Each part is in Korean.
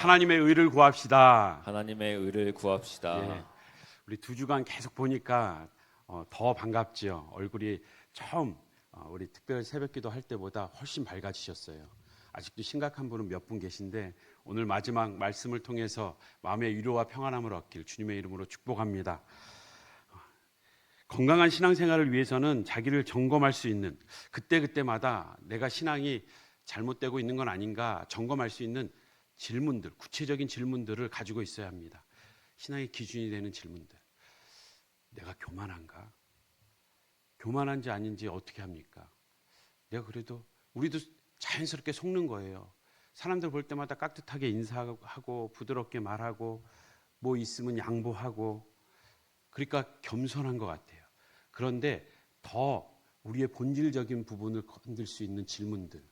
하나님의 의를 구합시다. 하나님의 의를 구합시다. 예, 우리 두 주간 계속 보니까 더 반갑지요. 얼굴이 처음 우리 특별 새벽기도 할 때보다 훨씬 밝아지셨어요. 아직도 심각한 분은 몇 분 계신데 오늘 마지막 말씀을 통해서 마음의 위로와 평안함을 얻길 주님의 이름으로 축복합니다. 건강한 신앙생활을 위해서는 자기를 점검할 수 있는 그때그때마다 내가 신앙이 잘못되고 있는 건 아닌가 점검할 수 있는 질문들, 구체적인 질문들을 가지고 있어야 합니다. 신앙의 기준이 되는 질문들. 내가 교만한가? 교만한지 아닌지 어떻게 합니까? 내가 그래도 우리도 자연스럽게 속는 거예요. 사람들 볼 때마다 깍듯하게 인사하고 부드럽게 말하고 뭐 있으면 양보하고 그러니까 겸손한 것 같아요. 그런데 더 우리의 본질적인 부분을 건들 수 있는 질문들.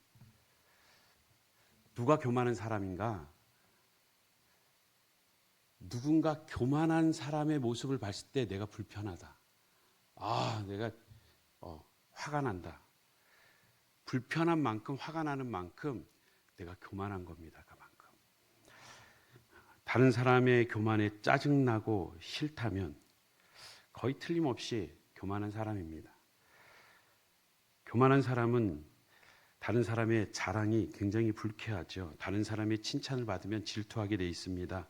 누가 교만한 사람인가? 누군가 교만한 사람의 모습을 봤을 때 내가 불편하다. 내가 화가 난다. 불편한 만큼 화가 나는 만큼 내가 교만한 겁니다. 그만큼. 다른 사람의 교만에 짜증나고 싫다면 거의 틀림없이 교만한 사람입니다. 교만한 사람은 다른 사람의 자랑이 굉장히 불쾌하죠. 다른 사람의 칭찬을 받으면 질투하게 돼 있습니다.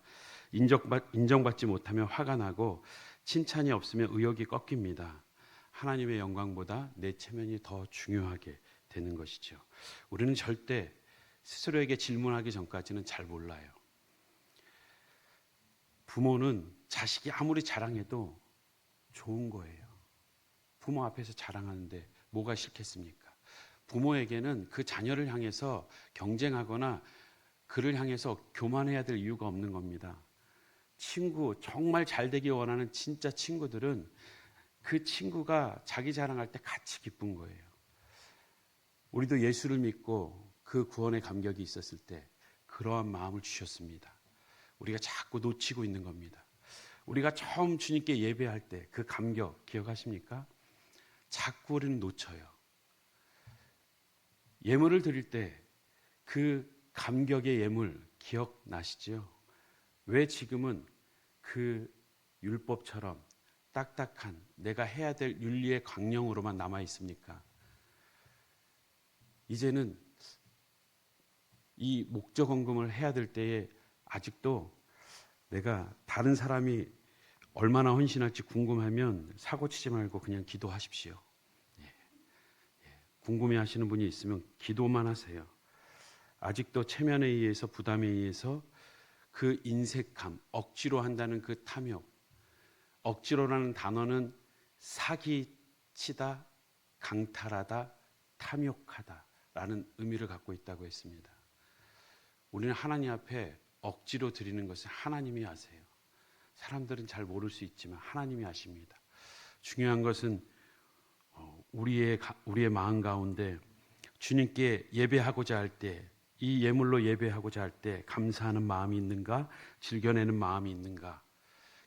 인정받지 못하면 화가 나고 칭찬이 없으면 의욕이 꺾입니다. 하나님의 영광보다 내 체면이 더 중요하게 되는 것이죠. 우리는 절대 스스로에게 질문하기 전까지는 잘 몰라요. 부모는 자식이 아무리 자랑해도 좋은 거예요. 부모 앞에서 자랑하는데 뭐가 싫겠습니까? 부모에게는 그 자녀를 향해서 경쟁하거나 그를 향해서 교만해야 될 이유가 없는 겁니다. 친구, 정말 잘 되기 원하는 진짜 친구들은 그 친구가 자기 자랑할 때 같이 기쁜 거예요. 우리도 예수를 믿고 그 구원의 감격이 있었을 때 그러한 마음을 주셨습니다. 우리가 자꾸 놓치고 있는 겁니다. 우리가 처음 주님께 예배할 때 그 감격 기억하십니까? 자꾸 우리는 놓쳐요. 예물을 드릴 때 그 감격의 예물 기억나시죠? 왜 지금은 그 율법처럼 딱딱한 내가 해야 될 윤리의 강령으로만 남아 있습니까? 이제는 이 목적헌금을 해야 될 때에 아직도 내가 다른 사람이 얼마나 헌신할지 궁금하면 사고치지 말고 그냥 기도하십시오. 궁금해하시는 분이 있으면 기도만 하세요. 아직도 체면에 의해서 부담에 의해서 그 인색함, 억지로 한다는 그 탐욕, 억지로라는 단어는 사기치다, 강탈하다, 탐욕하다라는 의미를 갖고 있다고 했습니다. 우리는 하나님 앞에 억지로 드리는 것을 하나님이 아세요. 사람들은 잘 모를 수 있지만 하나님이 아십니다. 중요한 것은 우리의 마음 가운데 주님께 예배하고자 할 때, 이 예물로 예배하고자 할 때 감사하는 마음이 있는가, 즐겨내는 마음이 있는가,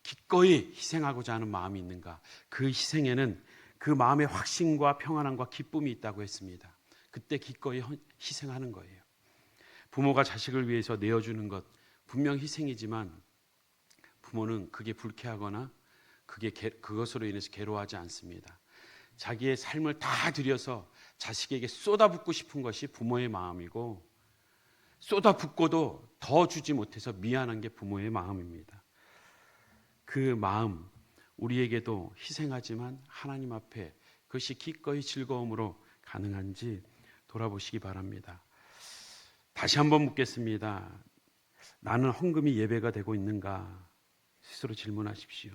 기꺼이 희생하고자 하는 마음이 있는가. 그 희생에는 그 마음의 확신과 평안함과 기쁨이 있다고 했습니다. 그때 기꺼이 희생하는 거예요. 부모가 자식을 위해서 내어주는 것 분명 희생이지만 부모는 그게 불쾌하거나 그것으로 인해서 괴로워하지 않습니다. 자기의 삶을 다 들여서 자식에게 쏟아붓고 싶은 것이 부모의 마음이고, 쏟아붓고도 더 주지 못해서 미안한 게 부모의 마음입니다. 그 마음, 우리에게도 희생하지만 하나님 앞에 그것이 기꺼이 즐거움으로 가능한지 돌아보시기 바랍니다. 다시 한번 묻겠습니다. 나는 헌금이 예배가 되고 있는가? 스스로 질문하십시오.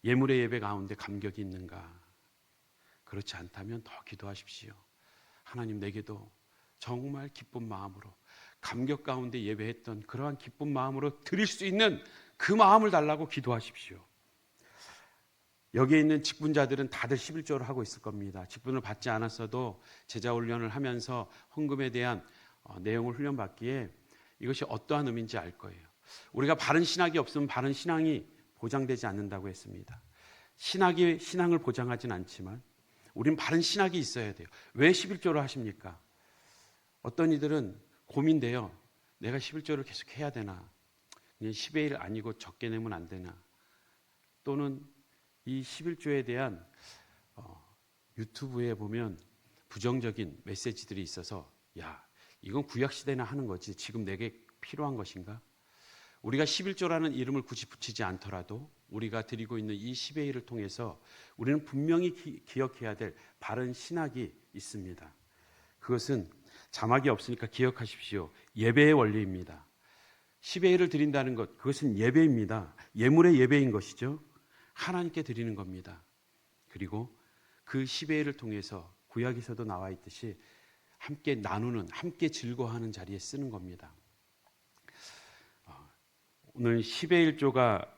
예물의 예배 가운데 감격이 있는가? 그렇지 않다면 더 기도하십시오. 하나님, 내게도 정말 기쁜 마음으로 감격 가운데 예배했던 그러한 기쁜 마음으로 드릴 수 있는 그 마음을 달라고 기도하십시오. 여기에 있는 직분자들은 다들 11조를 하고 있을 겁니다. 직분을 받지 않았어도 제자 훈련을 하면서 헌금에 대한 내용을 훈련받기에 이것이 어떠한 의미인지 알 거예요. 우리가 바른 신학이 없으면 바른 신앙이 보장되지 않는다고 했습니다. 신학이 신앙을 보장하진 않지만 우린 바른 신학이 있어야 돼요. 왜 11조를 하십니까? 어떤 이들은 고민돼요. 내가 11조를 계속 해야 되나? 그냥 10의 1 아니고 적게 내면 안 되나? 또는 이 11조에 대한 유튜브에 보면 부정적인 메시지들이 있어서 야, 이건 구약시대나 하는 거지 지금 내게 필요한 것인가? 우리가 11조라는 이름을 굳이 붙이지 않더라도 우리가 드리고 있는 이 10의 1을 통해서 우리는 분명히 기억해야 될 바른 신학이 있습니다. 그것은 자막이 없으니까 기억하십시오. 예배의 원리입니다. 10의 1을 드린다는 것, 그것은 예배입니다. 예물의 예배인 것이죠. 하나님께 드리는 겁니다. 그리고 그 10의 1을 통해서 구약에서도 나와 있듯이 함께 나누는, 함께 즐거워하는 자리에 쓰는 겁니다. 오늘 10의 1조가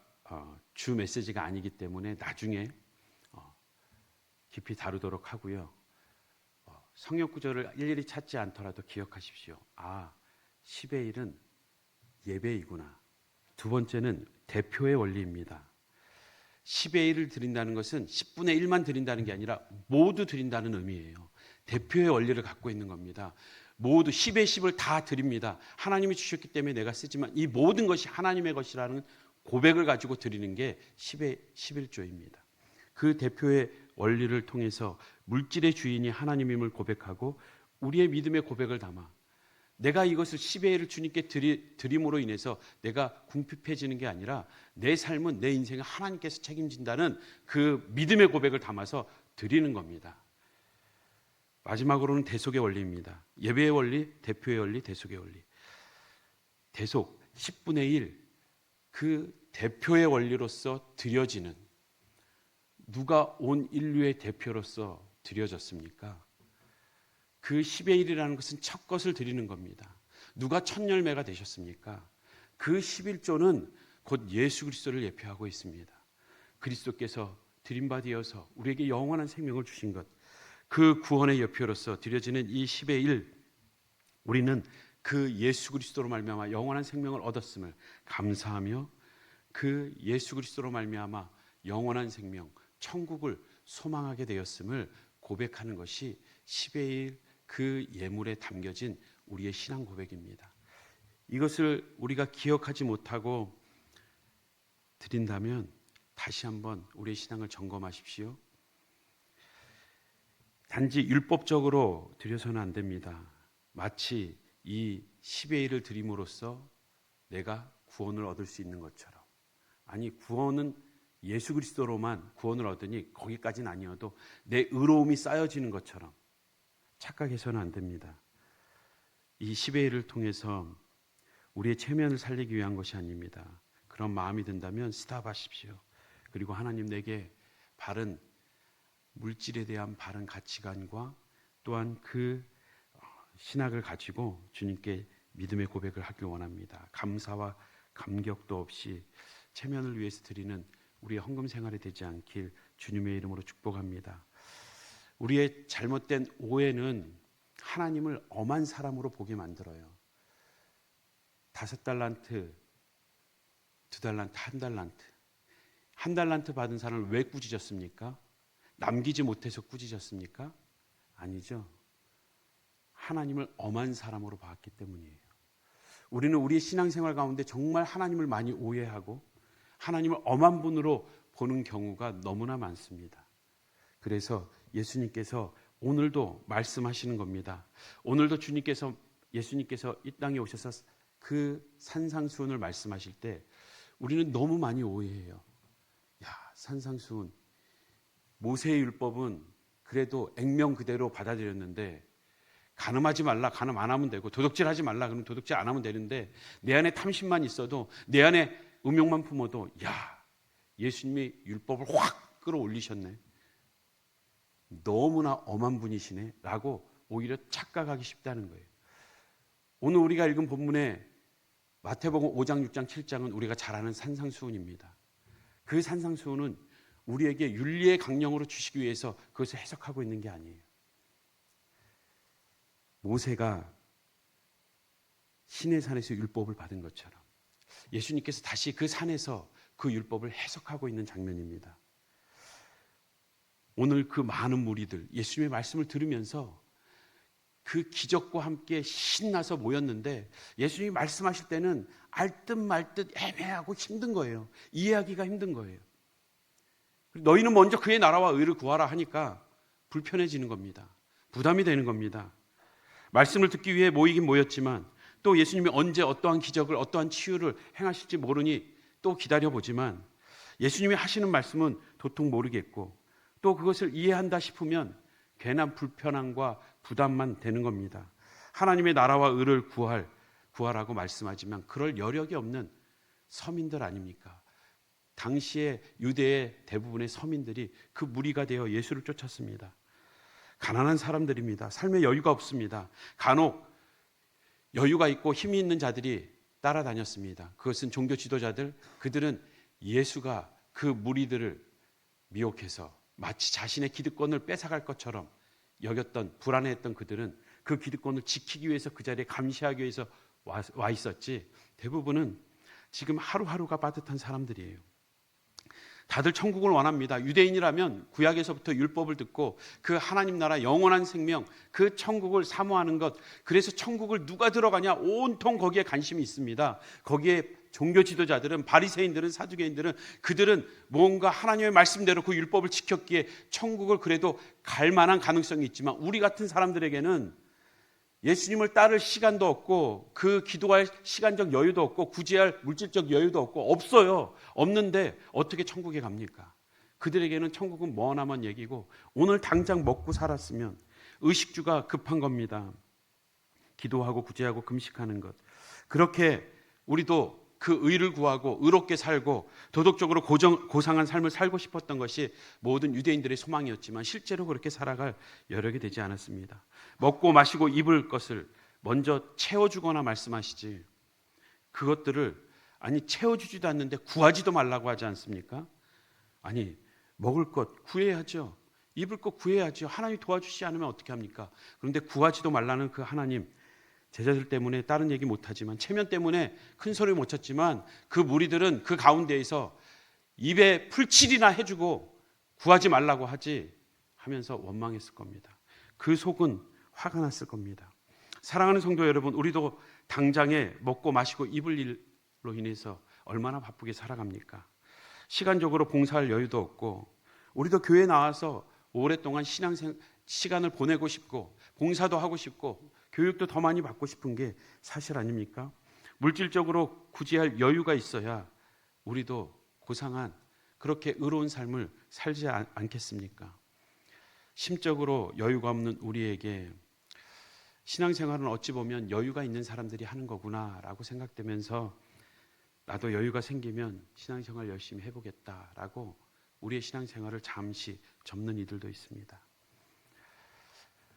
주 메시지가 아니기 때문에 나중에 깊이 다루도록 하고요. 성역 구절을 일일이 찾지 않더라도 기억하십시오. 10의 1은 예배이구나. 두 번째는 대표의 원리입니다. 10의 1을 드린다는 것은 10분의 1만 드린다는 게 아니라 모두 드린다는 의미예요. 대표의 원리를 갖고 있는 겁니다. 모두 10의 10을 다 드립니다. 하나님이 주셨기 때문에 내가 쓰지만 이 모든 것이 하나님의 것이라는 고백을 가지고 드리는 게 10의 11조입니다. 그 대표의 원리를 통해서 물질의 주인이 하나님임을 고백하고 우리의 믿음의 고백을 담아 내가 이것을 10의 1을 주님께 드림으로 인해서 내가 궁핍해지는 게 아니라 내 삶은 내 인생을 하나님께서 책임진다는 그 믿음의 고백을 담아서 드리는 겁니다. 마지막으로는 대속의 원리입니다. 예배의 원리, 대표의 원리, 대속의 원리. 대속, 10분의 1, 그 대표의 원리로서 드려지는 누가 온 인류의 대표로서 드려졌습니까? 그 10의 1이라는 것은 첫 것을 드리는 겁니다. 누가 첫 열매가 되셨습니까? 그 11조는 곧 예수 그리스도를 예표하고 있습니다. 그리스도께서 드림바 되어서 우리에게 영원한 생명을 주신 것, 그 구원의 여표로서 드려지는 이 10의 1, 우리는 그 예수 그리스도로 말미암아 영원한 생명을 얻었음을 감사하며 그 예수 그리스도로 말미암아 영원한 생명, 천국을 소망하게 되었음을 고백하는 것이 10의 1, 그 예물에 담겨진 우리의 신앙 고백입니다. 이것을 우리가 기억하지 못하고 드린다면 다시 한번 우리의 신앙을 점검하십시오. 단지 율법적으로 드려서는 안 됩니다. 마치 이 10의 1을 드림으로써 내가 구원을 얻을 수 있는 것처럼. 아니, 구원은 예수 그리스도로만 구원을 얻으니 거기까지는 아니어도 내 의로움이 쌓여지는 것처럼 착각해서는 안 됩니다. 이 10의 1을 통해서 우리의 체면을 살리기 위한 것이 아닙니다. 그런 마음이 든다면 스탑하십시오. 그리고 하나님, 내게 바른 물질에 대한 바른 가치관과 또한 그 신학을 가지고 주님께 믿음의 고백을 하길 원합니다. 감사와 감격도 없이 체면을 위해서 드리는 우리의 헌금 생활이 되지 않길 주님의 이름으로 축복합니다. 우리의 잘못된 오해는 하나님을 엄한 사람으로 보게 만들어요. 5달란트, 2달란트, 1달란트. 1달란트 받은 사람을 왜 꾸짖었습니까? 남기지 못해서 꾸짖었습니까? 아니죠. 하나님을 엄한 사람으로 봤기 때문이에요. 우리는 우리의 신앙생활 가운데 정말 하나님을 많이 오해하고 하나님을 엄한 분으로 보는 경우가 너무나 많습니다. 그래서 예수님께서 오늘도 말씀하시는 겁니다. 오늘도 예수님께서 이 땅에 오셔서 그 산상수훈을 말씀하실 때 우리는 너무 많이 오해해요. 야, 산상수훈. 모세의 율법은 그래도 액면 그대로 받아들였는데 간음하지 말라, 간음 안 하면 되고 도둑질하지 말라, 그러면 도둑질 안 하면 되는데 내 안에 탐심만 있어도 내 안에 음욕만 품어도 야, 예수님이 율법을 확 끌어올리셨네. 너무나 엄한 분이시네 라고 오히려 착각하기 쉽다는 거예요. 오늘 우리가 읽은 본문에 마태복음 5장, 6장, 7장은 우리가 잘 아는 산상수훈입니다. 그 산상수훈은 우리에게 윤리의 강령으로 주시기 위해서 그것을 해석하고 있는 게 아니에요. 모세가 시내산에서 율법을 받은 것처럼 예수님께서 다시 그 산에서 그 율법을 해석하고 있는 장면입니다. 오늘 그 많은 무리들, 예수님의 말씀을 들으면서 그 기적과 함께 신나서 모였는데 예수님이 말씀하실 때는 알듯 말듯 애매하고 힘든 거예요. 이해하기가 힘든 거예요. 너희는 먼저 그의 나라와 의를 구하라 하니까 불편해지는 겁니다. 부담이 되는 겁니다. 말씀을 듣기 위해 모이긴 모였지만 또 예수님이 언제 어떠한 기적을 어떠한 치유를 행하실지 모르니 또 기다려보지만 예수님이 하시는 말씀은 도통 모르겠고 또 그것을 이해한다 싶으면 괜한 불편함과 부담만 되는 겁니다. 하나님의 나라와 의를 구하라고 말씀하지만 그럴 여력이 없는 서민들 아닙니까? 당시에 유대의 대부분의 서민들이 그 무리가 되어 예수를 쫓았습니다. 가난한 사람들입니다. 삶에 여유가 없습니다. 간혹 여유가 있고 힘이 있는 자들이 따라다녔습니다. 그것은 종교 지도자들, 그들은 예수가 그 무리들을 미혹해서 마치 자신의 기득권을 뺏어갈 것처럼 여겼던, 불안해했던 그들은 그 기득권을 지키기 위해서 그 자리에 감시하기 위해서 와 있었지, 대부분은 지금 하루하루가 빠듯한 사람들이에요. 다들 천국을 원합니다. 유대인이라면 구약에서부터 율법을 듣고 그 하나님 나라 영원한 생명, 그 천국을 사모하는 것, 그래서 천국을 누가 들어가냐 온통 거기에 관심이 있습니다. 거기에 종교 지도자들은, 바리새인들은, 사두개인들은, 그들은 뭔가 하나님의 말씀대로 그 율법을 지켰기에 천국을 그래도 갈 만한 가능성이 있지만 우리 같은 사람들에게는 예수님을 따를 시간도 없고 그 기도할 시간적 여유도 없고 구제할 물질적 여유도 없어요. 없는데 어떻게 천국에 갑니까? 그들에게는 천국은 머나먼 얘기고 오늘 당장 먹고 살았으면 의식주가 급한 겁니다. 기도하고 구제하고 금식하는 것. 그렇게 우리도 그 의를 구하고 의롭게 살고 도덕적으로 고상한 삶을 살고 싶었던 것이 모든 유대인들의 소망이었지만 실제로 그렇게 살아갈 여력이 되지 않았습니다. 먹고 마시고 입을 것을 먼저 채워주거나 말씀하시지, 그것들을 채워주지도 않는데 구하지도 말라고 하지 않습니까? 먹을 것 구해야죠. 입을 것 구해야죠. 하나님이 도와주시지 않으면 어떻게 합니까? 그런데 구하지도 말라는 그 하나님, 제자들 때문에 다른 얘기 못하지만, 체면 때문에 큰 소리 못 쳤지만 그 무리들은 그 가운데에서 입에 풀칠이나 해주고 구하지 말라고 하면서 원망했을 겁니다. 그 속은 화가 났을 겁니다. 사랑하는 성도 여러분, 우리도 당장에 먹고 마시고 입을 일로 인해서 얼마나 바쁘게 살아갑니까? 시간적으로 봉사할 여유도 없고, 우리도 교회에 나와서 오랫동안 시간을 보내고 싶고 봉사도 하고 싶고 교육도 더 많이 받고 싶은 게 사실 아닙니까? 물질적으로 구제할 여유가 있어야 우리도 고상한 그렇게 의로운 삶을 살지 않겠습니까? 심적으로 여유가 없는 우리에게 신앙생활은 어찌 보면 여유가 있는 사람들이 하는 거구나라고 생각되면서 나도 여유가 생기면 신앙생활 열심히 해보겠다라고 우리의 신앙생활을 잠시 접는 이들도 있습니다.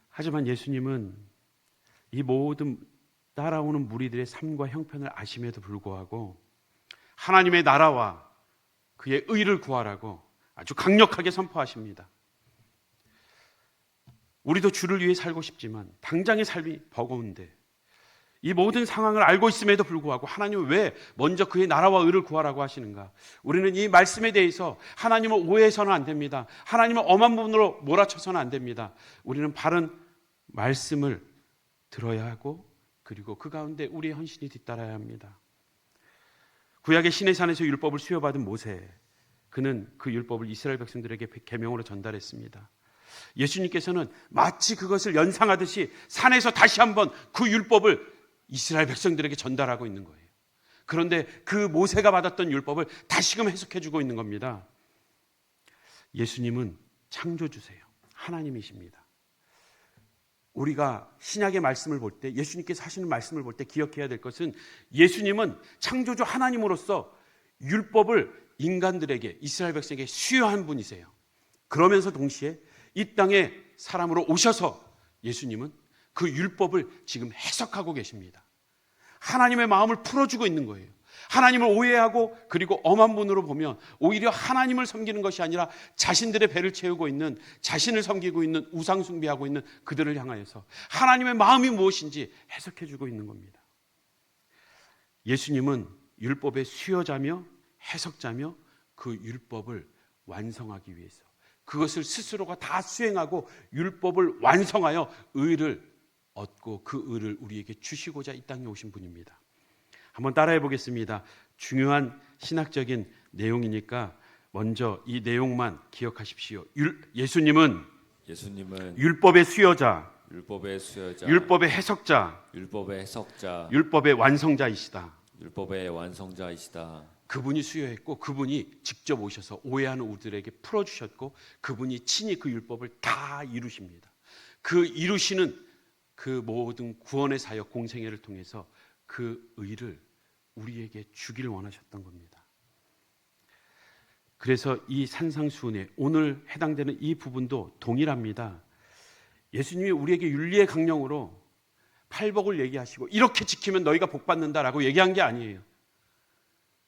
하지만 예수님은 이 모든 따라오는 무리들의 삶과 형편을 아심에도 불구하고 하나님의 나라와 그의 의를 구하라고 아주 강력하게 선포하십니다. 우리도 주를 위해 살고 싶지만 당장의 삶이 버거운데 이 모든 상황을 알고 있음에도 불구하고 하나님은 왜 먼저 그의 나라와 의를 구하라고 하시는가? 우리는 이 말씀에 대해서 하나님을 오해해서는 안 됩니다. 하나님을 엄한 부분으로 몰아쳐서는 안 됩니다. 우리는 바른 말씀을 들어야 하고 그리고 그 가운데 우리의 헌신이 뒤따라야 합니다. 구약의 시내산에서 율법을 수여받은 모세, 그는 그 율법을 이스라엘 백성들에게 계명으로 전달했습니다. 예수님께서는 마치 그것을 연상하듯이 산에서 다시 한번 그 율법을 이스라엘 백성들에게 전달하고 있는 거예요. 그런데 그 모세가 받았던 율법을 다시금 해석해주고 있는 겁니다. 예수님은 창조주세요. 하나님이십니다. 우리가 신약의 말씀을 볼 때, 예수님께서 하시는 말씀을 볼 때 기억해야 될 것은 예수님은 창조주 하나님으로서 율법을 인간들에게, 이스라엘 백성에게 수여한 분이세요. 그러면서 동시에 이 땅에 사람으로 오셔서 예수님은 그 율법을 지금 해석하고 계십니다. 하나님의 마음을 풀어주고 있는 거예요. 하나님을 오해하고 그리고 엄한 분으로 보면 오히려 하나님을 섬기는 것이 아니라 자신들의 배를 채우고 있는, 자신을 섬기고 있는, 우상 숭배하고 있는 그들을 향하여서 하나님의 마음이 무엇인지 해석해주고 있는 겁니다. 예수님은 율법의 수여자며 해석자며 그 율법을 완성하기 위해서 그것을 스스로가 다 수행하고 율법을 완성하여 의를 얻고 그 의를 우리에게 주시고자 이 땅에 오신 분입니다. 한번 따라해 보겠습니다. 중요한 신학적인 내용이니까 먼저 이 내용만 기억하십시오. 예수님은 율법의 수여자, 율법의 수여자, 율법의 해석자, 율법의 해석자, 율법의 완성자이시다. 율법의 완성자이시다. 그분이 수여했고 그분이 직접 오셔서 오해하는 우리들에게 풀어주셨고 그분이 친히 그 율법을 다 이루십니다. 그 이루시는 그 모든 구원의 사역 공생애를 통해서 그 의를 우리에게 주기를 원하셨던 겁니다. 그래서 이 산상수훈에 오늘 해당되는 이 부분도 동일합니다. 예수님이 우리에게 윤리의 강령으로 팔복을 얘기하시고 이렇게 지키면 너희가 복받는다라고 얘기한 게 아니에요.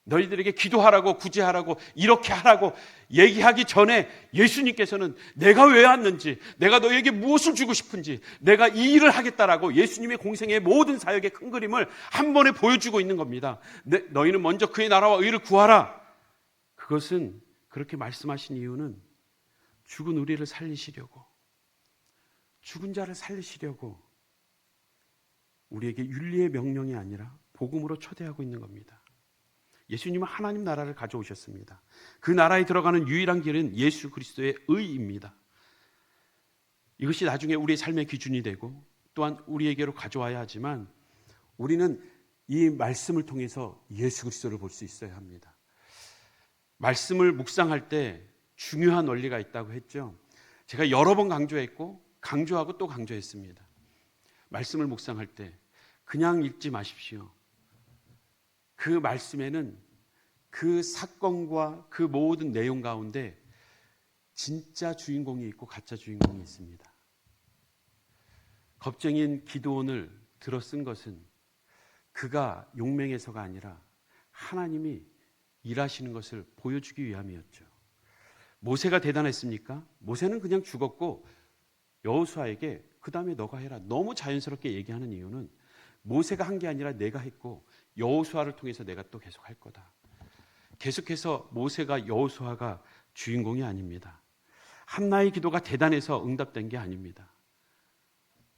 너희들에게 기도하라고 구제하라고 이렇게 하라고 얘기하기 전에 예수님께서는 내가 왜 왔는지, 내가 너희에게 무엇을 주고 싶은지, 내가 이 일을 하겠다라고 예수님의 공생의 모든 사역의 큰 그림을 한 번에 보여주고 있는 겁니다. 너희는 먼저 그의 나라와 의를 구하라. 그것은 그렇게 말씀하신 이유는 죽은 우리를 살리시려고, 죽은 자를 살리시려고 우리에게 윤리의 명령이 아니라 복음으로 초대하고 있는 겁니다. 예수님은 하나님 나라를 가져오셨습니다. 그 나라에 들어가는 유일한 길은 예수 그리스도의 의입니다. 이것이 나중에 우리의 삶의 기준이 되고 또한 우리에게로 가져와야 하지만 우리는 이 말씀을 통해서 예수 그리스도를 볼 수 있어야 합니다. 말씀을 묵상할 때 중요한 원리가 있다고 했죠. 제가 여러 번 강조했고 강조하고 또 강조했습니다. 말씀을 묵상할 때 그냥 읽지 마십시오. 그 말씀에는 그 사건과 그 모든 내용 가운데 진짜 주인공이 있고 가짜 주인공이 있습니다. 겁쟁이인 기드온을 들어 쓴 것은 그가 용맹해서가 아니라 하나님이 일하시는 것을 보여주기 위함이었죠. 모세가 대단했습니까? 모세는 그냥 죽었고 여호수아에게 그 다음에 너가 해라. 너무 자연스럽게 얘기하는 이유는 모세가 한 게 아니라 내가 했고 여호수아를 통해서 내가 또 계속 할 거다. 계속해서 모세가 여호수아가 주인공이 아닙니다. 한나의 기도가 대단해서 응답된 게 아닙니다.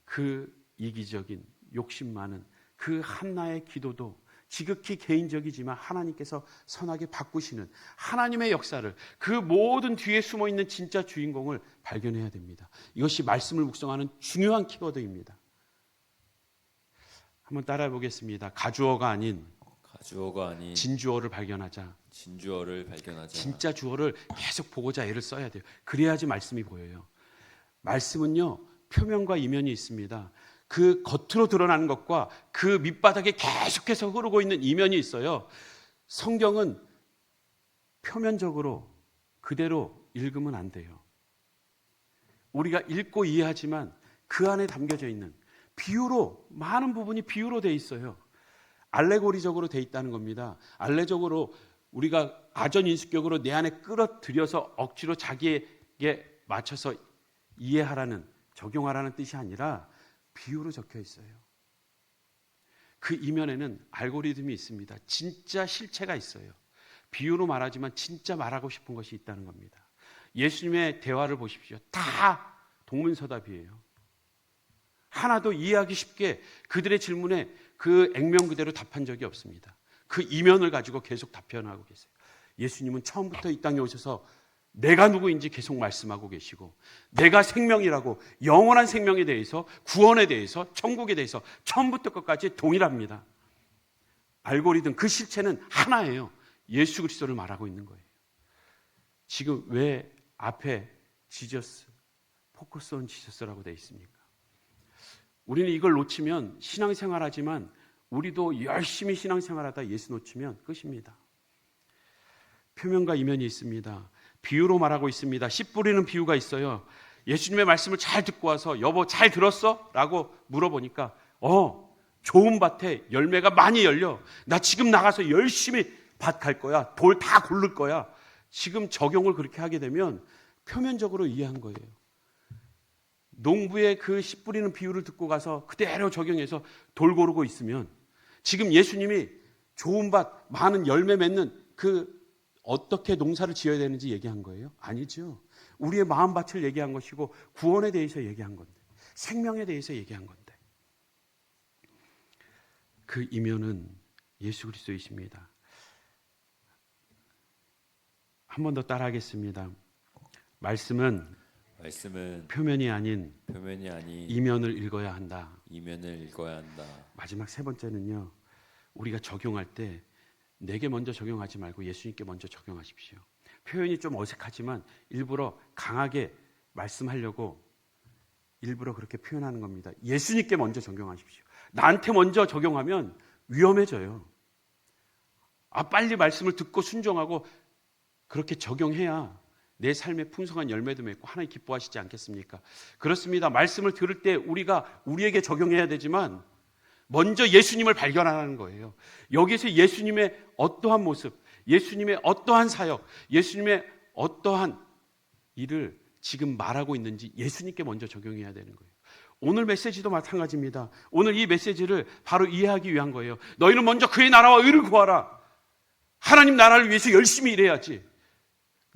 그 이기적인 욕심 많은 그 한나의 기도도 지극히 개인적이지만 하나님께서 선하게 바꾸시는 하나님의 역사를, 그 모든 뒤에 숨어있는 진짜 주인공을 발견해야 됩니다. 이것이 말씀을 묵상하는 중요한 키워드입니다. 한번 따라해 보겠습니다. 가주어가 아닌 진주어를 발견하자. 진짜 주어를 계속 보고자 애를 써야 돼요. 그래야지 말씀이 보여요. 말씀은요, 표면과 이면이 있습니다. 그 겉으로 드러나는 것과 그 밑바닥에 계속해서 흐르고 있는 이면이 있어요. 성경은 표면적으로 그대로 읽으면 안 돼요. 우리가 읽고 이해하지만 그 안에 담겨져 있는 비유로, 많은 부분이 비유로 돼 있어요. 알레고리적으로 돼 있다는 겁니다. 알레적으로 우리가 아전인수격으로 내 안에 끌어들여서 억지로 자기에게 맞춰서 이해하라는, 적용하라는 뜻이 아니라 비유로 적혀 있어요. 그 이면에는 알고리즘이 있습니다. 진짜 실체가 있어요. 비유로 말하지만 진짜 말하고 싶은 것이 있다는 겁니다. 예수님의 대화를 보십시오. 다 동문서답이에요. 하나도 이해하기 쉽게 그들의 질문에 그 액면 그대로 답한 적이 없습니다. 그 이면을 가지고 계속 답변하고 계세요. 예수님은 처음부터 이 땅에 오셔서 내가 누구인지 계속 말씀하고 계시고, 내가 생명이라고, 영원한 생명에 대해서, 구원에 대해서, 천국에 대해서 처음부터 끝까지 동일합니다. 알고리즘, 그 실체는 하나예요. 예수 그리스도를 말하고 있는 거예요. 지금 왜 앞에 지저스, 포커스 온 지저스라고 되어 있습니까? 우리는 이걸 놓치면 신앙생활하지만 우리도 열심히 신앙생활하다 예수 놓치면 끝입니다. 표면과 이면이 있습니다. 비유로 말하고 있습니다. 씨 뿌리는 비유가 있어요. 예수님의 말씀을 잘 듣고 와서 여보 잘 들었어? 라고 물어보니까 좋은 밭에 열매가 많이 열려. 나 지금 나가서 열심히 밭 갈 거야. 돌 다 고를 거야. 지금 적용을 그렇게 하게 되면 표면적으로 이해한 거예요. 농부의 그 씨 뿌리는 비유를 듣고 가서 그대로 적용해서 돌 고르고 있으면 지금 예수님이 좋은 밭, 많은 열매 맺는 그 어떻게 농사를 지어야 되는지 얘기한 거예요? 아니죠. 우리의 마음밭을 얘기한 것이고 구원에 대해서 얘기한 건데, 생명에 대해서 얘기한 건데, 그 이면은 예수 그리스도이십니다. 한 번 더 따라하겠습니다. 말씀은 표면이 아닌 이면을 읽어야 한다. 이면을 읽어야 한다. 마지막 세 번째는요. 우리가 적용할 때 내게 먼저 적용하지 말고 예수님께 먼저 적용하십시오. 표현이 좀 어색하지만 일부러 강하게 말씀하려고 일부러 그렇게 표현하는 겁니다. 예수님께 먼저 적용하십시오. 나한테 먼저 적용하면 위험해져요. 빨리 말씀을 듣고 순종하고 그렇게 적용해야 내 삶의 풍성한 열매도 맺고 하나님 기뻐하시지 않겠습니까? 그렇습니다. 말씀을 들을 때 우리가 우리에게 적용해야 되지만 먼저 예수님을 발견하는 거예요. 여기서 예수님의 어떠한 모습, 예수님의 어떠한 사역, 예수님의 어떠한 일을 지금 말하고 있는지 예수님께 먼저 적용해야 되는 거예요. 오늘 메시지도 마찬가지입니다. 오늘 이 메시지를 바로 이해하기 위한 거예요. 너희는 먼저 그의 나라와 의를 구하라. 하나님 나라를 위해서 열심히 일해야지.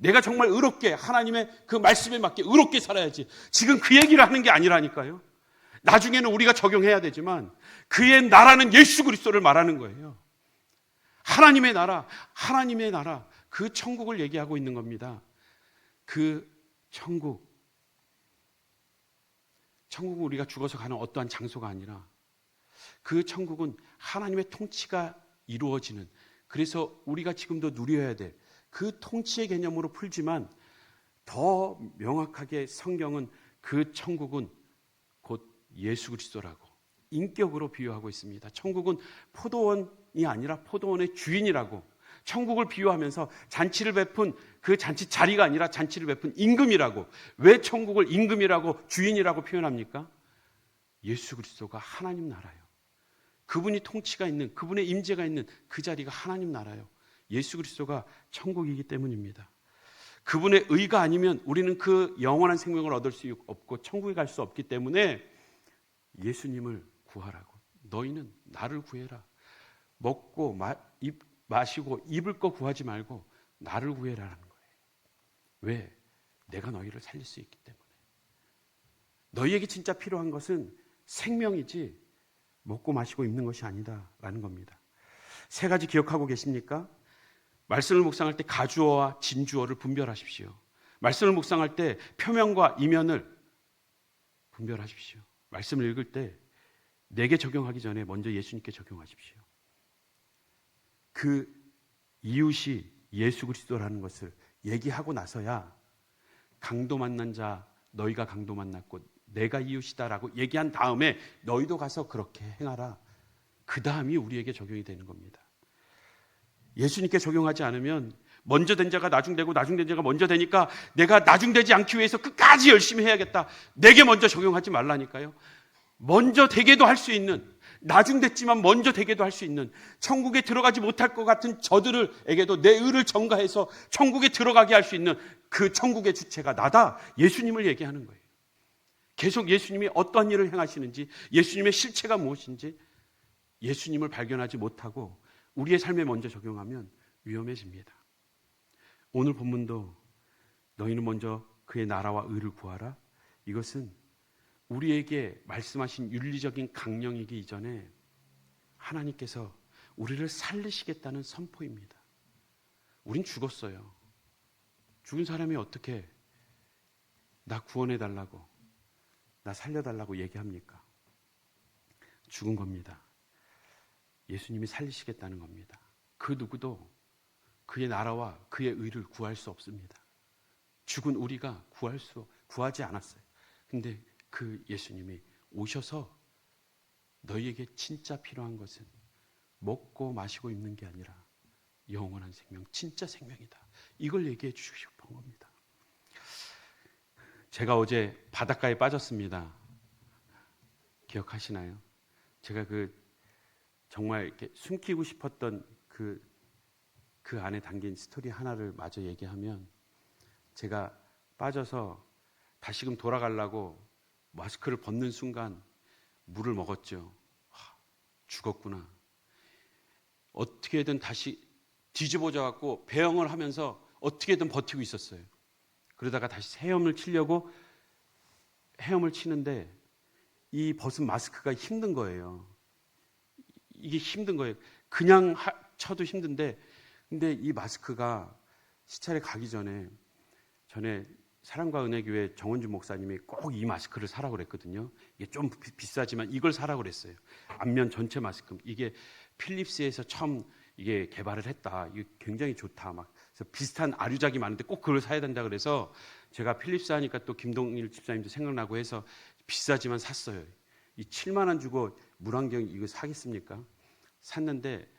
내가 정말 의롭게 하나님의 그 말씀에 맞게 의롭게 살아야지. 지금 그 얘기를 하는 게 아니라니까요. 나중에는 우리가 적용해야 되지만 그의 나라는 예수 그리스도를 말하는 거예요. 하나님의 나라, 하나님의 나라, 그 천국을 얘기하고 있는 겁니다. 그 천국은 우리가 죽어서 가는 어떠한 장소가 아니라 그 천국은 하나님의 통치가 이루어지는, 그래서 우리가 지금도 누려야 될 그 통치의 개념으로 풀지만 더 명확하게 성경은 그 천국은 곧 예수 그리스도라고 인격으로 비유하고 있습니다. 천국은 포도원이 아니라 포도원의 주인이라고, 천국을 비유하면서 잔치를 베푼 그 잔치 자리가 아니라 잔치를 베푼 임금이라고. 왜 천국을 임금이라고 주인이라고 표현합니까? 예수 그리스도가 하나님 나라예요. 그분이 통치가 있는, 그분의 임재가 있는 그 자리가 하나님 나라예요. 예수 그리스도가 천국이기 때문입니다. 그분의 의가 아니면 우리는 그 영원한 생명을 얻을 수 없고 천국에 갈 수 없기 때문에 예수님을 구하라고. 너희는 나를 구해라. 먹고 마시고 입을 거 구하지 말고 나를 구해라라는 거예요. 왜? 내가 너희를 살릴 수 있기 때문에. 너희에게 진짜 필요한 것은 생명이지 먹고 마시고 입는 것이 아니다라는 겁니다. 세 가지 기억하고 계십니까? 말씀을 묵상할 때 가주어와 진주어를 분별하십시오. 말씀을 묵상할 때 표면과 이면을 분별하십시오. 말씀을 읽을 때 내게 적용하기 전에 먼저 예수님께 적용하십시오. 그 이웃이 예수 그리스도라는 것을 얘기하고 나서야 강도 만난 자 너희가 강도 만났고 내가 이웃이다라고 얘기한 다음에 너희도 가서 그렇게 행하라. 그 다음이 우리에게 적용이 되는 겁니다. 예수님께 적용하지 않으면 먼저 된 자가 나중되고 나중된 자가 먼저 되니까 내가 나중되지 않기 위해서 끝까지 열심히 해야겠다. 내게 먼저 적용하지 말라니까요. 먼저 되게도 할 수 있는, 나중됐지만 먼저 되게도 할 수 있는, 천국에 들어가지 못할 것 같은 저들에게도 내 의를 전가해서 천국에 들어가게 할 수 있는 그 천국의 주체가 나다. 예수님을 얘기하는 거예요. 계속 예수님이 어떤 일을 행하시는지, 예수님의 실체가 무엇인지 예수님을 발견하지 못하고 우리의 삶에 먼저 적용하면 위험해집니다. 오늘 본문도 너희는 먼저 그의 나라와 의를 구하라. 이것은 우리에게 말씀하신 윤리적인 강령이기 이전에 하나님께서 우리를 살리시겠다는 선포입니다. 우린 죽었어요. 죽은 사람이 어떻게 나 구원해달라고, 나 살려달라고 얘기합니까? 죽은 겁니다. 예수님이 살리시겠다는 겁니다. 그 누구도 그의 나라와 그의 의를 구할 수 없습니다. 죽은 우리가 구하지 않았어요. 근데 그 예수님이 오셔서 너희에게 진짜 필요한 것은 먹고 마시고 입는 게 아니라 영원한 생명, 진짜 생명이다. 이걸 얘기해 주시고 싶은 겁니다. 제가 어제 바닷가에 빠졌습니다. 기억하시나요? 제가 정말 이렇게 숨기고 싶었던 그 안에 담긴 스토리 하나를 마저 얘기하면, 제가 빠져서 다시금 돌아가려고 마스크를 벗는 순간 물을 먹었죠. 죽었구나. 어떻게든 다시 뒤집어져 갖고 배영을 하면서 어떻게든 버티고 있었어요. 그러다가 다시 헤엄을 치려고 헤엄을 치는데 이 벗은 마스크가 힘든 거예요. 이게 힘든 거예요. 그냥 쳐도 힘든데, 근데 이 마스크가 시찰에 가기 전에 사랑과 은혜교회 정원주 목사님이 꼭 이 마스크를 사라고 그랬거든요. 이게 좀 비싸지만 이걸 사라고 그랬어요. 앞면 전체 마스크. 이게 필립스에서 처음 이게 개발을 했다. 이게 굉장히 좋다. 막 그래서 비슷한 아류작이 많은데 꼭 그걸 사야 된다 그래서 제가 필립스 하니까 또 김동일 집사님도 생각나고 해서 비싸지만 샀어요. 이 7만 원 주고 물안경 이거 사겠습니까? 샀는데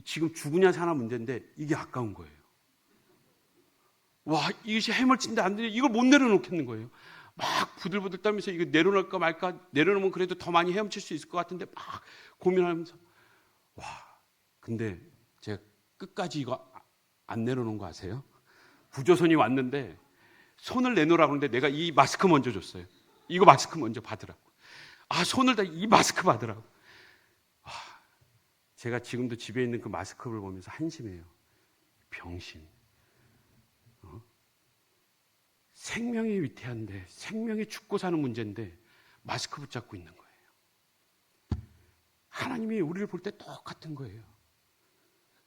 지금 죽으냐 사나 문제인데 이게 아까운 거예요. 와, 이것이 해멀친데 안 되냐. 이걸 못 내려놓겠는 거예요. 막 부들부들 떨면서 이거 내려놓을까 말까. 내려놓으면 그래도 더 많이 헤엄칠 수 있을 것 같은데 막 고민하면서. 와, 근데 제가 끝까지 이거 안 내려놓은 거 아세요? 구조선이 왔는데 손을 내놓으라고 하는데 내가 이 마스크 먼저 줬어요. 이거 마스크 먼저 받으라고. 손을 다 이 마스크 받으라고. 제가 지금도 집에 있는 그 마스크를 보면서 한심해요. 병신. 생명이 위태한데, 생명이 죽고 사는 문제인데 마스크 붙잡고 있는 거예요. 하나님이 우리를 볼 때 똑같은 거예요.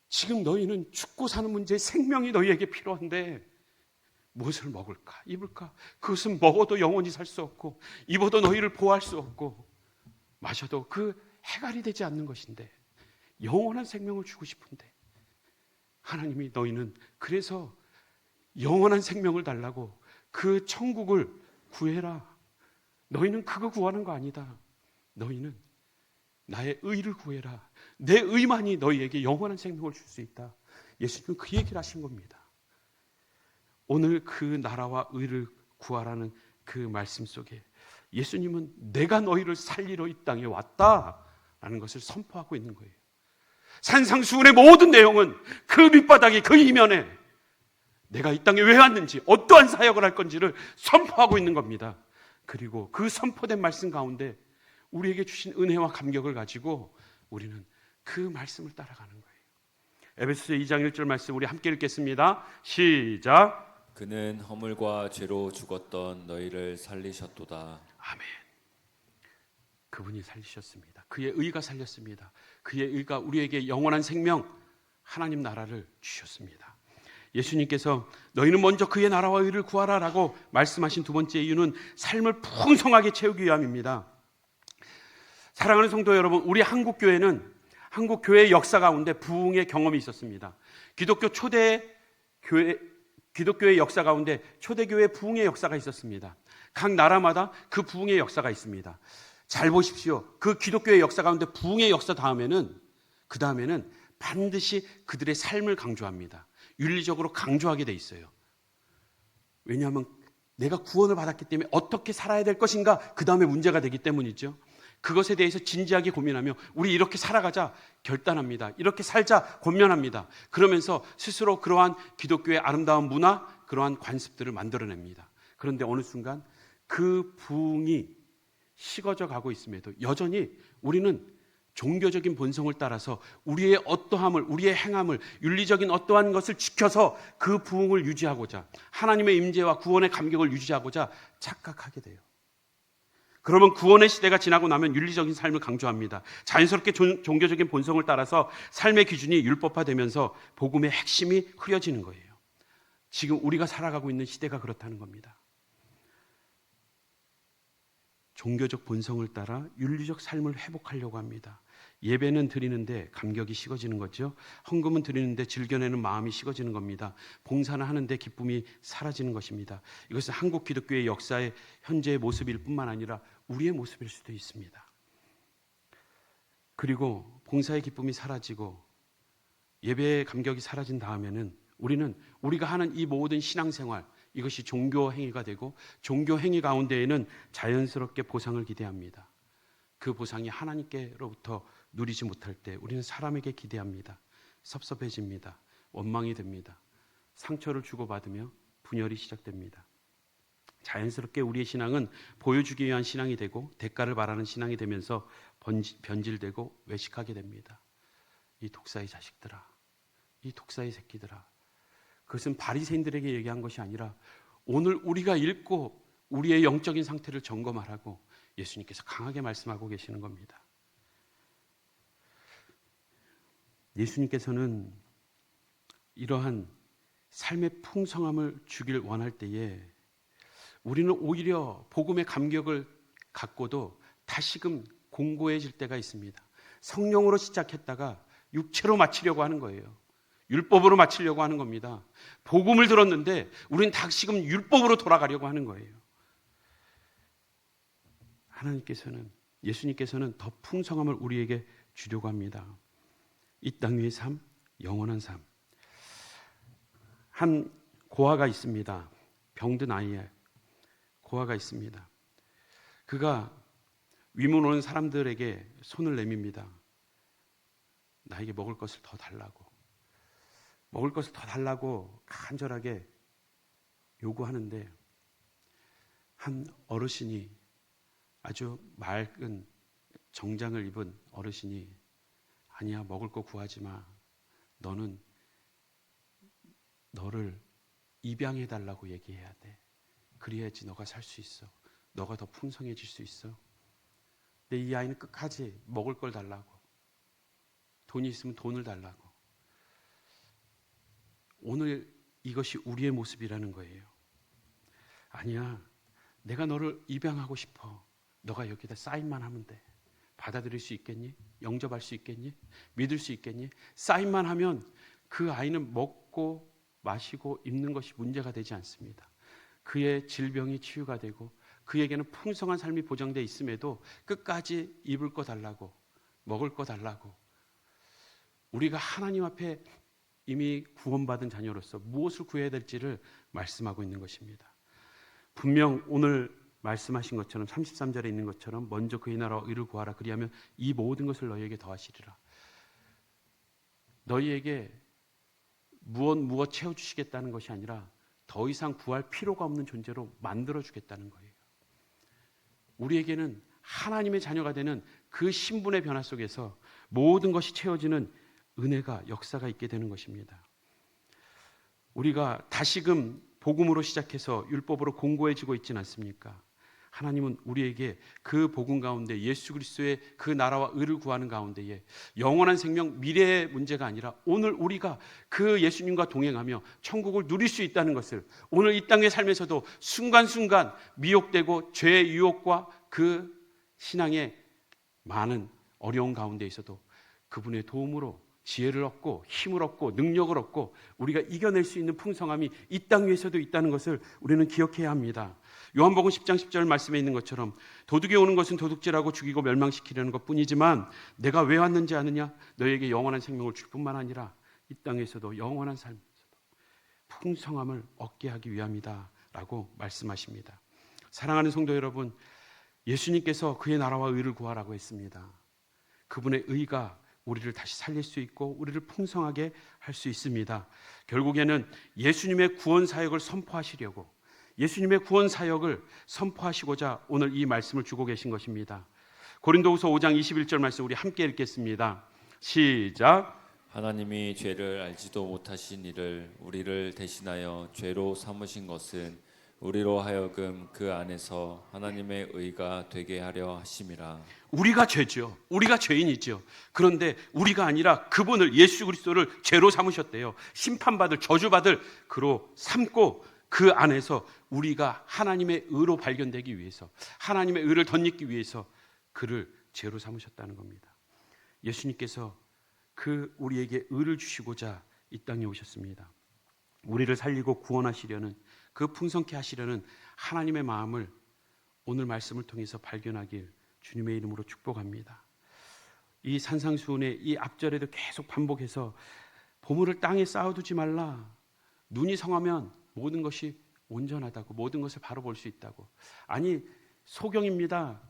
지금 너희는 죽고 사는 문제에 생명이 너희에게 필요한데 무엇을 먹을까, 입을까? 그것은 먹어도 영원히 살 수 없고 입어도 너희를 보호할 수 없고 마셔도 그 해갈이 되지 않는 것인데 영원한 생명을 주고 싶은데 하나님이 너희는 그래서 영원한 생명을 달라고 그 천국을 구해라. 너희는 그거 구하는 거 아니다. 너희는 나의 의를 구해라. 내 의만이 너희에게 영원한 생명을 줄 수 있다. 예수님은 그 얘기를 하신 겁니다. 오늘 그 나라와 의를 구하라는 그 말씀 속에 예수님은 내가 너희를 살리러 이 땅에 왔다라는 것을 선포하고 있는 거예요. 산상수훈의 모든 내용은 그 밑바닥에 그 이면에 내가 이 땅에 왜 왔는지 어떠한 사역을 할 건지를 선포하고 있는 겁니다. 그리고 그 선포된 말씀 가운데 우리에게 주신 은혜와 감격을 가지고 우리는 그 말씀을 따라가는 거예요. 에베소서 2장 1절 말씀 우리 함께 읽겠습니다. 시작. 그는 허물과 죄로 죽었던 너희를 살리셨도다. 아멘. 그분이 살리셨습니다. 그의 의가 살렸습니다. 그의 의가 우리에게 영원한 생명, 하나님 나라를 주셨습니다. 예수님께서 너희는 먼저 그의 나라와 의를 구하라라고 말씀하신 두 번째 이유는 삶을 풍성하게 채우기 위함입니다. 사랑하는 성도 여러분, 우리 한국교회는 한국교회의 역사 가운데 부흥의 경험이 있었습니다. 기독교의 역사 가운데 초대교회 부흥의 역사가 있었습니다. 각 나라마다 그 부흥의 역사가 있습니다. 잘 보십시오. 그 기독교의 역사 가운데 부흥의 역사 그 다음에는 반드시 그들의 삶을 강조합니다. 윤리적으로 강조하게 돼 있어요. 왜냐하면 내가 구원을 받았기 때문에 어떻게 살아야 될 것인가 그 다음에 문제가 되기 때문이죠. 그것에 대해서 진지하게 고민하며 우리 이렇게 살아가자 결단합니다. 이렇게 살자 권면합니다. 그러면서 스스로 그러한 기독교의 아름다운 문화, 그러한 관습들을 만들어냅니다. 그런데 어느 순간 그 부흥이 식어져 가고 있음에도 여전히 우리는 종교적인 본성을 따라서 우리의 어떠함을, 우리의 행함을, 윤리적인 어떠한 것을 지켜서 그 부흥을 유지하고자, 하나님의 임재와 구원의 감격을 유지하고자 착각하게 돼요. 그러면 구원의 시대가 지나고 나면 윤리적인 삶을 강조합니다. 자연스럽게 종교적인 본성을 따라서 삶의 기준이 율법화되면서 복음의 핵심이 흐려지는 거예요. 지금 우리가 살아가고 있는 시대가 그렇다는 겁니다. 종교적 본성을 따라 윤리적 삶을 회복하려고 합니다. 예배는 드리는데 감격이 식어지는 거죠. 헌금은 드리는데 즐겨내는 마음이 식어지는 겁니다. 봉사는 하는데 기쁨이 사라지는 것입니다. 이것은 한국 기독교의 역사의 현재의 모습일 뿐만 아니라 우리의 모습일 수도 있습니다. 그리고 봉사의 기쁨이 사라지고 예배의 감격이 사라진 다음에는 우리는 우리가 하는 이 모든 신앙생활, 이것이 종교 행위가 되고 종교 행위 가운데에는 자연스럽게 보상을 기대합니다. 그 보상이 하나님께로부터 누리지 못할 때 우리는 사람에게 기대합니다. 섭섭해집니다. 원망이 됩니다. 상처를 주고받으며 분열이 시작됩니다. 자연스럽게 우리의 신앙은 보여주기 위한 신앙이 되고 대가를 바라는 신앙이 되면서 변질되고 외식하게 됩니다. 이 독사의 자식들아, 이 독사의 새끼들아. 그것은 바리새인들에게 얘기한 것이 아니라 오늘 우리가 읽고 우리의 영적인 상태를 점검하라고 예수님께서 강하게 말씀하고 계시는 겁니다. 예수님께서는 이러한 삶의 풍성함을 주길 원할 때에 우리는 오히려 복음의 감격을 갖고도 다시금 공고해질 때가 있습니다. 성령으로 시작했다가 육체로 마치려고 하는 거예요. 율법으로 마치려고 하는 겁니다. 복음을 들었는데 우리는 다시금 율법으로 돌아가려고 하는 거예요. 하나님께서는, 예수님께서는 더 풍성함을 우리에게 주려고 합니다. 이 땅 위의 삶, 영원한 삶. 한 고아가 있습니다. 병든 아이의 고아가 있습니다. 그가 위문 오는 사람들에게 손을 내밉니다. 나에게 먹을 것을 더 달라고. 먹을 것을 더 달라고 간절하게 요구하는데 한 어르신이, 아주 맑은 정장을 입은 어르신이, 아니야, 먹을 거 구하지 마. 너는 너를 입양해달라고 얘기해야 돼. 그래야지 너가 살 수 있어. 너가 더 풍성해질 수 있어. 근데 이 아이는 끝까지 먹을 걸 달라고, 돈이 있으면 돈을 달라고. 오늘 이것이 우리의 모습이라는 거예요. 아니야, 내가 너를 입양하고 싶어. 너가 여기다 사인만 하면 돼. 받아들일 수 있겠니? 영접할 수 있겠니? 믿을 수 있겠니? 사인만 하면 그 아이는 먹고 마시고 입는 것이 문제가 되지 않습니다. 그의 질병이 치유가 되고 그에게는 풍성한 삶이 보장되어 있음에도 끝까지 입을 거 달라고, 먹을 거 달라고. 우리가 하나님 앞에 이미 구원받은 자녀로서 무엇을 구해야 될지를 말씀하고 있는 것입니다. 분명 오늘 말씀하신 것처럼 33절에 있는 것처럼 먼저 그의 나라와 의를 구하라. 그리하면 이 모든 것을 너희에게 더하시리라. 너희에게 무엇 채워주시겠다는 것이 아니라 더 이상 구할 필요가 없는 존재로 만들어주겠다는 거예요. 우리에게는 하나님의 자녀가 되는 그 신분의 변화 속에서 모든 것이 채워지는 은혜가, 역사가 있게 되는 것입니다. 우리가 다시금 복음으로 시작해서 율법으로 공고해지고 있지는 않습니까? 하나님은 우리에게 그 복음 가운데 예수 그리스도의 그 나라와 의를 구하는 가운데에 영원한 생명, 미래의 문제가 아니라 오늘 우리가 그 예수님과 동행하며 천국을 누릴 수 있다는 것을, 오늘 이 땅의 삶에서도 순간순간 미혹되고 죄의 유혹과 그 신앙의 많은 어려운 가운데 있어도 그분의 도움으로 지혜를 얻고 힘을 얻고 능력을 얻고 우리가 이겨낼 수 있는 풍성함이 이 땅 위에서도 있다는 것을 우리는 기억해야 합니다. 요한복음 10장 10절 말씀에 있는 것처럼 도둑이 오는 것은 도둑질하고 죽이고 멸망시키려는 것뿐이지만 내가 왜 왔는지 아느냐? 너에게 영원한 생명을 줄 뿐만 아니라 이 땅에서도 영원한 삶에서도 풍성함을 얻게 하기 위함이다 라고 말씀하십니다. 사랑하는 성도 여러분, 예수님께서 그의 나라와 의를 구하라고 했습니다. 그분의 의가 우리를 다시 살릴 수 있고 우리를 풍성하게 할 수 있습니다. 결국에는 예수님의 구원 사역을 선포하시려고, 예수님의 구원 사역을 선포하시고자 오늘 이 말씀을 주고 계신 것입니다. 고린도후서 5장 21절 말씀 우리 함께 읽겠습니다. 시작. 하나님이 죄를 알지도 못하신 이를 우리를 대신하여 죄로 삼으신 것은 우리로 하여금 그 안에서 하나님의 의가 되게 하려 하심이라. 우리가 죄죠. 우리가 죄인이죠. 그런데 우리가 아니라 그분을, 예수 그리스도를 죄로 삼으셨대요. 심판받을, 저주받을 그로 삼고 그 안에서 우리가 하나님의 의로 발견되기 위해서, 하나님의 의를 덧입기 위해서 그를 죄로 삼으셨다는 겁니다. 예수님께서 그 우리에게 의를 주시고자 이 땅에 오셨습니다. 우리를 살리고 구원하시려는, 그 풍성케 하시려는 하나님의 마음을 오늘 말씀을 통해서 발견하길 주님의 이름으로 축복합니다. 이 산상수훈의 이 앞절에도 계속 반복해서 보물을 땅에 쌓아두지 말라. 눈이 성하면 모든 것이 온전하다고, 모든 것을 바로 볼 수 있다고. 아니, 소경입니다.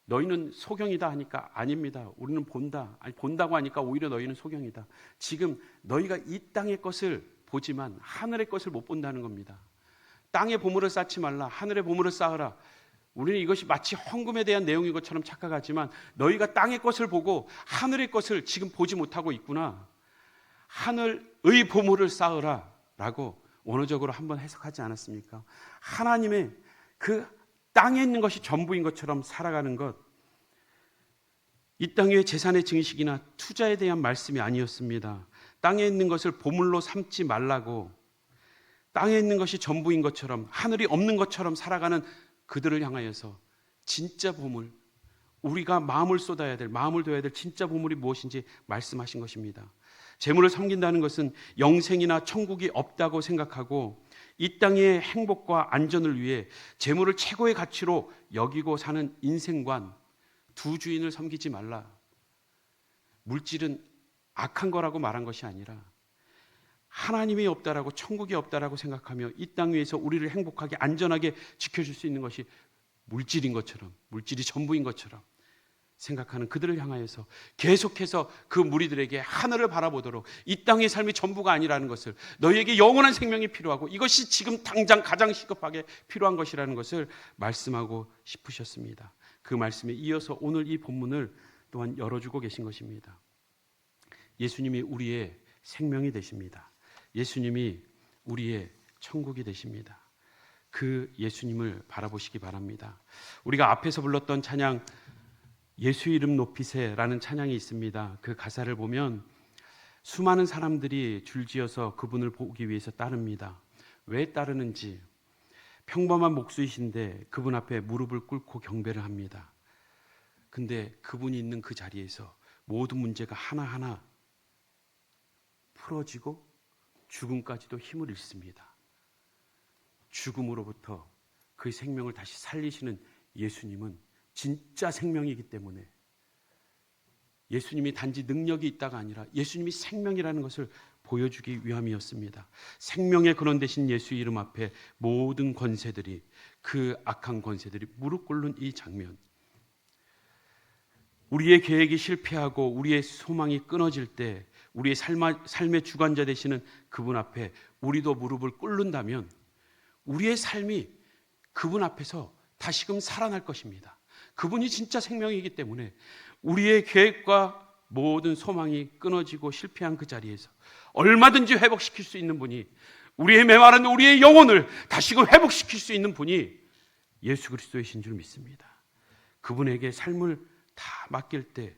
너희는 소경이다 하니까 아닙니다. 우리는 본다. 아니, 본다고 하니까 오히려 너희는 소경이다. 지금 너희가 이 땅의 것을 보지만 하늘의 것을 못 본다는 겁니다. 땅의 보물을 쌓지 말라. 하늘의 보물을 쌓으라. 우리는 이것이 마치 헌금에 대한 내용인 것처럼 착각하지만 너희가 땅의 것을 보고 하늘의 것을 지금 보지 못하고 있구나. 하늘의 보물을 쌓으라 라고 원어적으로 한번 해석하지 않았습니까? 하나님의 그 땅에 있는 것이 전부인 것처럼 살아가는 것, 이 땅 위의 재산의 증식이나 투자에 대한 말씀이 아니었습니다. 땅에 있는 것을 보물로 삼지 말라고, 땅에 있는 것이 전부인 것처럼, 하늘이 없는 것처럼 살아가는 그들을 향하여서 진짜 보물, 우리가 마음을 쏟아야 될, 마음을 둬야 될 진짜 보물이 무엇인지 말씀하신 것입니다. 재물을 섬긴다는 것은 영생이나 천국이 없다고 생각하고 이 땅의 행복과 안전을 위해 재물을 최고의 가치로 여기고 사는 인생관, 두 주인을 섬기지 말라. 물질은 악한 거라고 말한 것이 아니라 하나님이 없다라고, 천국이 없다라고 생각하며 이 땅 위에서 우리를 행복하게 안전하게 지켜줄 수 있는 것이 물질인 것처럼, 물질이 전부인 것처럼 생각하는 그들을 향하여서 계속해서 그 무리들에게 하늘을 바라보도록, 이 땅의 삶이 전부가 아니라는 것을, 너희에게 영원한 생명이 필요하고 이것이 지금 당장 가장 시급하게 필요한 것이라는 것을 말씀하고 싶으셨습니다. 그 말씀에 이어서 오늘 이 본문을 또한 열어주고 계신 것입니다. 예수님이 우리의 생명이 되십니다. 예수님이 우리의 천국이 되십니다. 그 예수님을 바라보시기 바랍니다. 우리가 앞에서 불렀던 찬양, 예수 이름 높이세라는 찬양이 있습니다. 그 가사를 보면 수많은 사람들이 줄지어서 그분을 보기 위해서 따릅니다. 왜 따르는지, 평범한 목수이신데 그분 앞에 무릎을 꿇고 경배를 합니다. 근데 그분이 있는 그 자리에서 모든 문제가 하나하나 풀어지고 죽음까지도 힘을 잃습니다. 죽음으로부터 그 생명을 다시 살리시는 예수님은 진짜 생명이기 때문에, 예수님이 단지 능력이 있다가 아니라 예수님이 생명이라는 것을 보여주기 위함이었습니다. 생명의 근원 되신 예수 이름 앞에 모든 권세들이, 그 악한 권세들이 무릎 꿇는 이 장면, 우리의 계획이 실패하고 우리의 소망이 끊어질 때 우리의 삶의 주관자 되시는 그분 앞에 우리도 무릎을 꿇는다면 우리의 삶이 그분 앞에서 다시금 살아날 것입니다. 그분이 진짜 생명이기 때문에 우리의 계획과 모든 소망이 끊어지고 실패한 그 자리에서 얼마든지 회복시킬 수 있는 분이, 우리의 메마른 우리의 영혼을 다시금 회복시킬 수 있는 분이 예수 그리스도이신 줄 믿습니다. 그분에게 삶을 다 맡길 때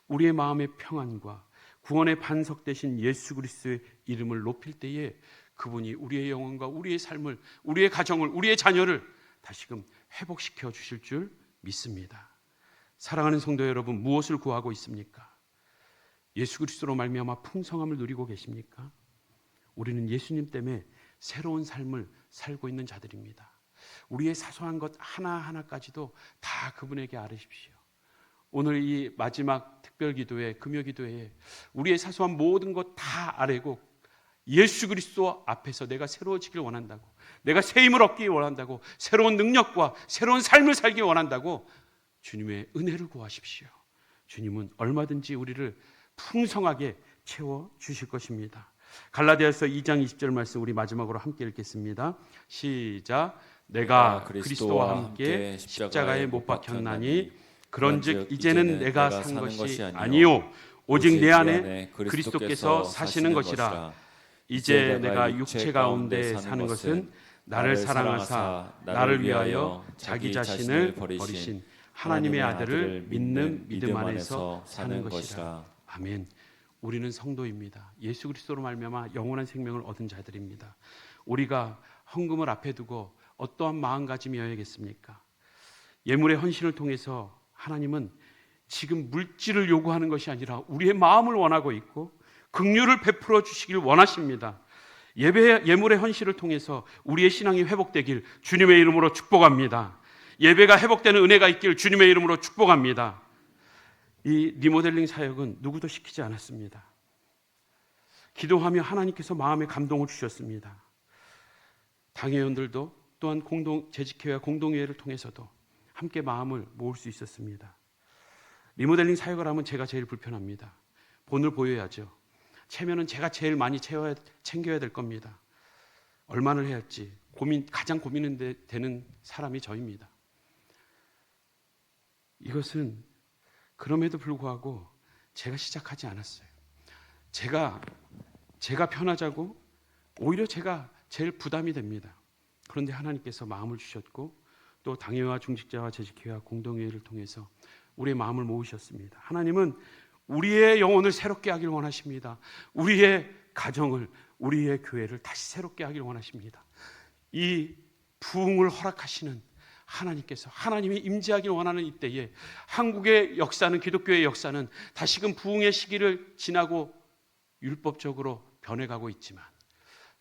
우리의 마음의 평안과 구원의 반석 되신 예수 그리스도의 이름을 높일 때에 그분이 우리의 영혼과 우리의 삶을, 우리의 가정을, 우리의 자녀를 다시금 회복시켜 주실 줄 믿습니다. 사랑하는 성도 여러분, 무엇을 구하고 있습니까? 예수 그리스도로 말미암아 풍성함을 누리고 계십니까? 우리는 예수님 때문에 새로운 삶을 살고 있는 자들입니다. 우리의 사소한 것 하나하나까지도 다 그분에게 아뢰십시오. 오늘 이 마지막 특별기도회, 금요기도회에 우리의 사소한 모든 것 다 아뢰고 예수 그리스도 앞에서 내가 새로워지길 원한다고, 내가 새 힘을 얻기 원한다고, 새로운 능력과 새로운 삶을 살기 원한다고 주님의 은혜를 구하십시오. 주님은 얼마든지 우리를 풍성하게 채워주실 것입니다. 갈라디아서 2장 20절 말씀 우리 마지막으로 함께 읽겠습니다. 시작. 내가 그리스도와 함께 십자가에 못 박혔나니 그런즉 이제는 내가 산 것이 아니요 오직 내 안에 그리스도께서 사시는 것이라. 이제 내가 육체 가운데 사는 것은 나를 사랑하사 나를 위하여 자기 자신을 버리신 하나님의 아들을 믿는 믿음 안에서 사는 것이라. 아멘. 우리는 성도입니다. 예수 그리스도로 말미암아 영원한 생명을 얻은 자들입니다. 우리가 헌금을 앞에 두고 어떠한 마음가짐이어야겠습니까? 예물의 헌신을 통해서 하나님은 지금 물질을 요구하는 것이 아니라 우리의 마음을 원하고 있고 긍휼을 베풀어 주시길 원하십니다. 예물의 헌신을 통해서 우리의 신앙이 회복되길 주님의 이름으로 축복합니다. 예배가 회복되는 은혜가 있길 주님의 이름으로 축복합니다. 이 리모델링 사역은 누구도 시키지 않았습니다. 기도하며 하나님께서 마음에 감동을 주셨습니다. 당회원들도 또한 재직회와 공동회의를 통해서도 함께 마음을 모을 수 있었습니다. 리모델링 사역을 하면 제가 제일 불편합니다. 본을 보여야죠. 체면은 제가 제일 많이 챙겨야 될 겁니다. 얼마나 해야 할지 가장 고민이 되는 사람이 저입니다. 이것은 그럼에도 불구하고 제가 시작하지 않았어요. 제가 편하자고 오히려 제가 제일 부담이 됩니다. 그런데 하나님께서 마음을 주셨고 또 당회와 중직자와 재직회와 공동회의를 통해서 우리의 마음을 모으셨습니다. 하나님은 우리의 영혼을 새롭게 하길 원하십니다. 우리의 가정을, 우리의 교회를 다시 새롭게 하길 원하십니다. 이 부흥을 허락하시는 하나님께서, 하나님이 임재하길 원하는 이때에 한국의 역사는, 기독교의 역사는 다시금 부흥의 시기를 지나고 율법적으로 변해가고 있지만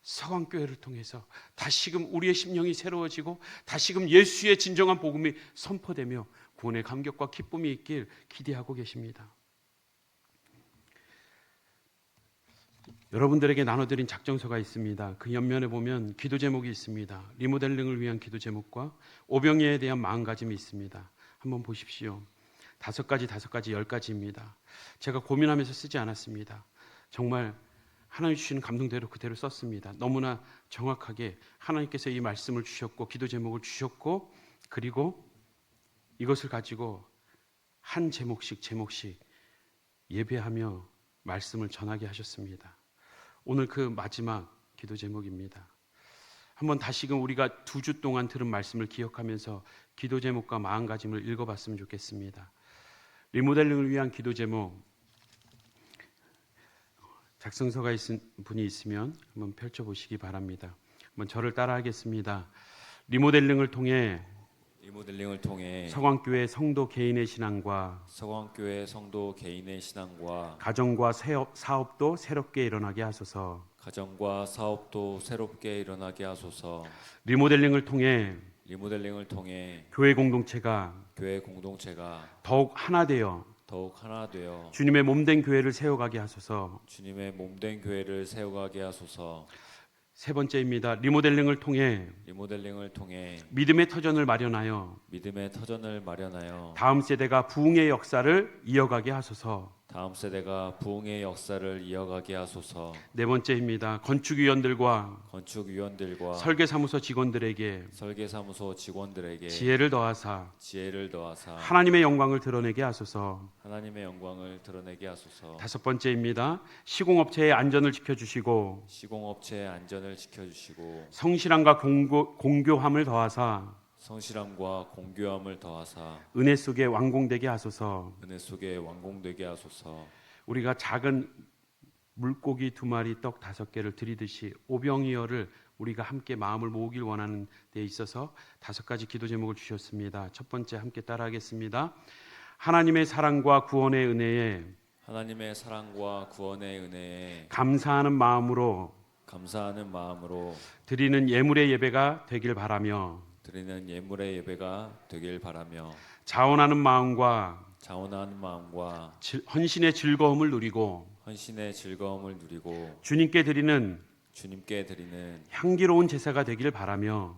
서강교회를 통해서 다시금 우리의 심령이 새로워지고 다시금 예수의 진정한 복음이 선포되며 구원의 감격과 기쁨이 있길 기대하고 계십니다. 여러분들에게 나눠드린 작정서가 있습니다. 그 옆면에 보면 기도 제목이 있습니다. 리모델링을 위한 기도 제목과 오병이에 대한 마음가짐이 있습니다. 한번 보십시오. 5가지, 10가지입니다. 제가 고민하면서 쓰지 않았습니다. 정말 하나님 주시는 감동대로 그대로 썼습니다. 너무나 정확하게 하나님께서 이 말씀을 주셨고 기도 제목을 주셨고, 그리고 이것을 가지고 한 제목씩 예배하며 말씀을 전하게 하셨습니다. 오늘 그 마지막 기도 제목입니다. 한번 다시금 우리가 2주 동안 들은 말씀을 기억하면서 기도 제목과 마음가짐을 읽어봤으면 좋겠습니다. 리모델링을 위한 기도 제목, 작성서가 있은 분이 있으면 한번 펼쳐보시기 바랍니다. 한번 저를 따라하겠습니다. 리모델링을 통해 서광교회 성도 개인의 신앙과 가정과 사업도 새롭게 일어나게 하소서. 리모델링을 통해 교회 공동체가 더욱 하나 되어 주님의 몸된 교회를 세워가게 하소서. 세 번째입니다. 리모델링을 통해 믿음의 터전을 마련하여 다음 세대가 부흥의 역사를 이어가게 하소서. 네 번째입니다. 건축위원들과 설계사무소 직원들에게 지혜를 더하사 하나님의 영광을 드러내게 하소서. 다섯 번째입니다. 시공업체의 안전을 지켜주시고 성실함과 공교함을 더하사 은혜 속에 완공되게 하소서. 우리가 작은 물고기 2마리 떡 5개를 드리듯이 오병이어를 우리가 함께 마음을 모으길 원하는 데 있어서 5가지 기도 제목을 주셨습니다. 첫 번째 함께 따라하겠습니다. 하나님의 사랑과 구원의 은혜에 감사하는 마음으로 드리는 예물의 예배가 되길 바라며 자원하는 마음과 헌신의 즐거움을 누리고 주님께 드리는 향기로운 제사가 되길 바라며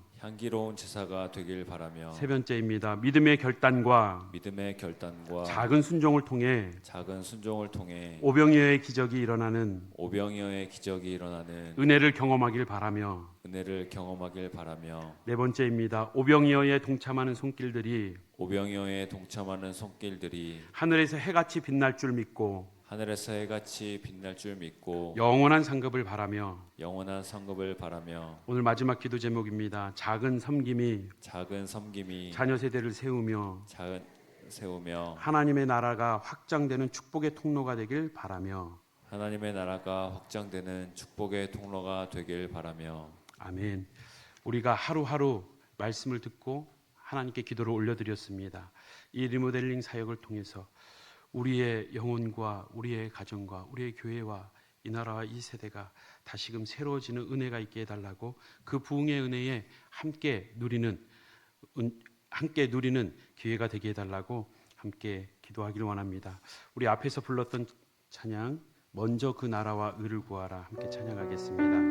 세 번째입니다. 믿음의 결단과 작은 순종을 통해 오병이어의 기적이 일어나는 은혜를 경험하길 바라며 네 번째입니다. 오병이어에 동참하는 손길들이 하늘에서 해같이 빛날 줄 믿고 영원한 상급을 바라며 오늘 마지막 기도 제목입니다. 작은 섬김이 자녀 세대를 세우며 하나님의 나라가 확장되는 축복의 통로가 되길 바라며 아멘. 우리가 하루하루 말씀을 듣고 하나님께 기도를 올려드렸습니다. 이 리모델링 사역을 통해서 우리의 영혼과 우리의 가정과 우리의 교회와 이 나라와 이 세대가 다시금 새로워지는 은혜가 있게 해달라고, 그 부흥의 은혜에 함께 누리는 기회가 되게 해달라고 함께 기도하기를 원합니다. 우리 앞에서 불렀던 찬양, 먼저 그 나라와 의를 구하라, 함께 찬양하겠습니다.